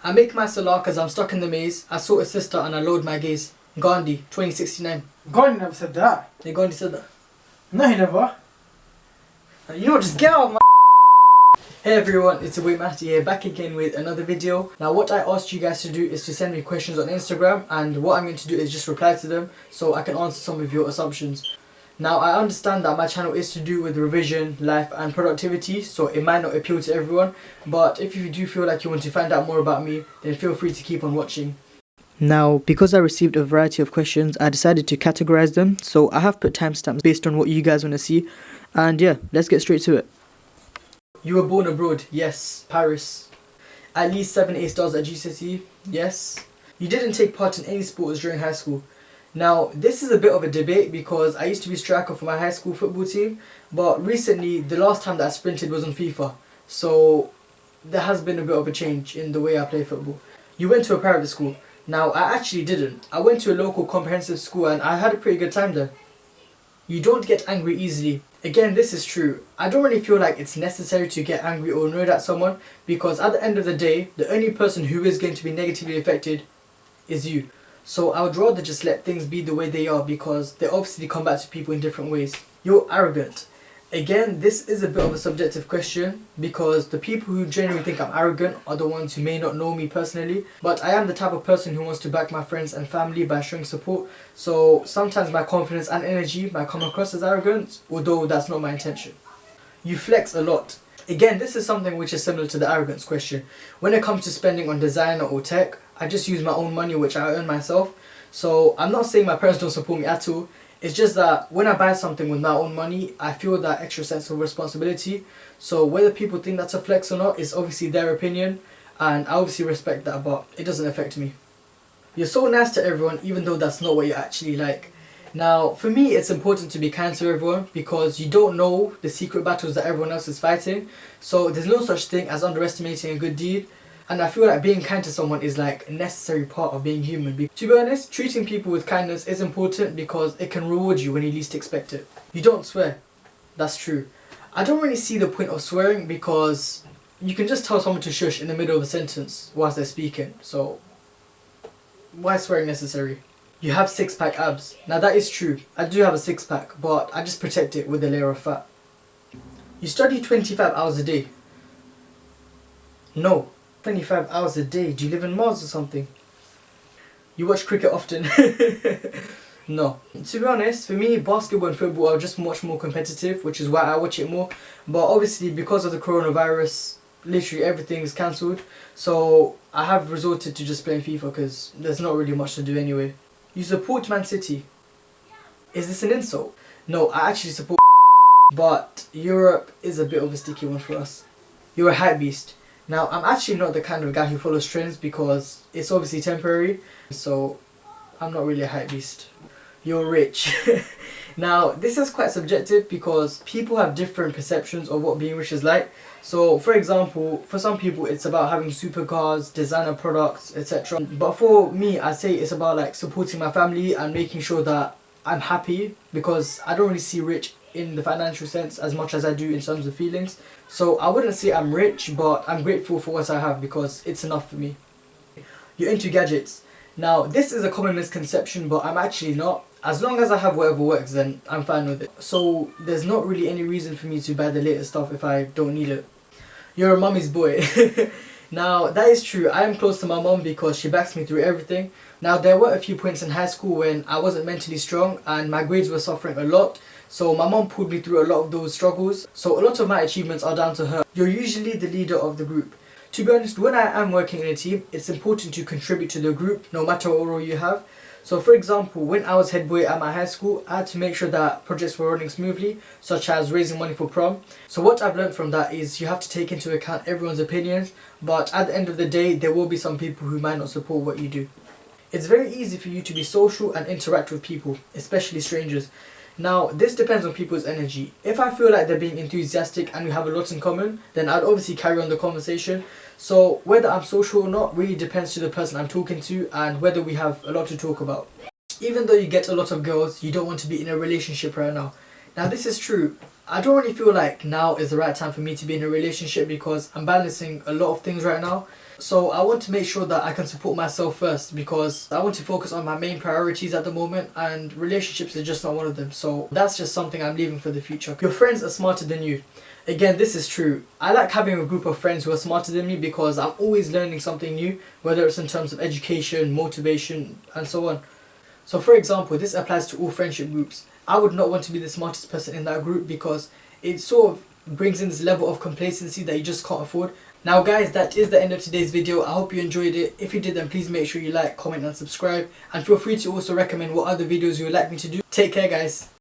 I make my salah because I'm stuck in the maze. I sought a sister and I load my gaze. Gandhi, 2069. Gandhi never said that. Yeah, Gandhi said that. No, he never. You know what, just get out of my... Hey everyone, it's your boy Mahdi here, back again with another video. Now what I asked you guys to do is to send me questions on Instagram, and what I'm going to do is just reply to them so I can answer some of your assumptions. Now I understand that my channel is to do with revision, life and productivity, so it might not appeal to everyone, but if you do feel like you want to find out more about me, then feel free to keep on watching. Now, because I received a variety of questions, I decided to categorize them, so I have put timestamps based on what you guys want to see, and yeah, let's get straight to it. You were born abroad? Yes. Paris. At least 7 A stars at GCSE? Yes. You didn't take part in any sports during high school? Now, this is a bit of a debate because I used to be striker for my high school football team, but recently, the last time that I sprinted was on FIFA, so there has been a bit of a change in the way I play football. You went to a private school? Now, I actually didn't. I went to a local comprehensive school and I had a pretty good time there. You don't get angry easily? Again, this is true. I don't really feel like it's necessary to get angry or annoyed at someone, because at the end of the day, the only person who is going to be negatively affected is you. So I would rather just let things be the way they are, because they obviously come back to people in different ways. You're arrogant. Again, this is a bit of a subjective question, because the people who genuinely think I'm arrogant are the ones who may not know me personally, but I am the type of person who wants to back my friends and family by showing support, so sometimes my confidence and energy might come across as arrogant, although that's not my intention. You flex a lot. Again, this is something which is similar to the arrogance question. When it comes to spending on designer or tech, I just use my own money which I earn myself, so I'm not saying my parents don't support me at all. It's just that when I buy something with my own money, I feel that extra sense of responsibility. So whether people think that's a flex or not is obviously their opinion, and I obviously respect that, but it doesn't affect me. You're so nice to everyone even though that's not what you actually like. Now, for me, it's important to be kind to everyone because you don't know the secret battles that everyone else is fighting. So there's no such thing as underestimating a good deed. And I feel like being kind to someone is like a necessary part of being human. To be honest, treating people with kindness is important because it can reward you when you least expect it. You don't swear. That's true. I don't really see the point of swearing because you can just tell someone to shush in the middle of a sentence whilst they're speaking. So why is swearing necessary? You have six-pack abs. Now that is true. I do have a six-pack, but I just protect it with a layer of fat. You study 25 hours a day? No. 25 hours a day? Do you live in Mars or something? You watch cricket often? No. To be honest, for me, basketball and football are just much more competitive, which is why I watch it more. But obviously, because of the coronavirus, literally everything is cancelled. So I have resorted to just playing FIFA because there's not really much to do anyway. You support Man City? Is this an insult? No, I actually support but Europe is a bit of a sticky one for us. You're a hype beast. Now, I'm actually not the kind of guy who follows trends because it's obviously temporary, so I'm not really a hype beast. You're rich. Now, this is quite subjective because people have different perceptions of what being rich is like. So, for example, for some people it's about having supercars, designer products, etc. But for me, I say it's about like supporting my family and making sure that I'm happy, because I don't really see rich in the financial sense as much as I do in terms of feelings. So I wouldn't say I'm rich, but I'm grateful for what I have because it's enough for me. You're into gadgets. Now, this is a common misconception, but I'm actually not. As long as I have whatever works, then I'm fine with it. So there's not really any reason for me to buy the latest stuff if I don't need it. You're a mummy's boy. Now, that is true. I am close to my mum because she backs me through everything. Now, there were a few points in high school when I wasn't mentally strong and my grades were suffering a lot. So my mum pulled me through a lot of those struggles. So a lot of my achievements are down to her. You're usually the leader of the group. To be honest, when I am working in a team, it's important to contribute to the group no matter what role you have. So for example, when I was head boy at my high school, I had to make sure that projects were running smoothly, such as raising money for prom. So what I've learned from that is you have to take into account everyone's opinions, but at the end of the day, there will be some people who might not support what you do. It's very easy for you to be social and interact with people, especially strangers. Now, this depends on people's energy. If I feel like they're being enthusiastic and we have a lot in common, then I'd obviously carry on the conversation. So whether I'm social or not really depends to the person I'm talking to and whether we have a lot to talk about. Even though you get a lot of girls, you don't want to be in a relationship right now. Now, this is true. I don't really feel like now is the right time for me to be in a relationship because I'm balancing a lot of things right now. So I want to make sure that I can support myself first, because I want to focus on my main priorities at the moment, and relationships is just not one of them. So that's just something I'm leaving for the future. Your friends are smarter than you. Again, this is true. I like having a group of friends who are smarter than me, because I'm always learning something new, whether it's in terms of education, motivation, and so on. So for example, this applies to all friendship groups. I would not want to be the smartest person in that group, because it sort of brings in this level of complacency that you just can't afford. Now guys, that is the end of today's video. I hope you enjoyed it. If you did, then please make sure you like, comment and subscribe, and feel free to also recommend what other videos you would like me to do. Take care guys.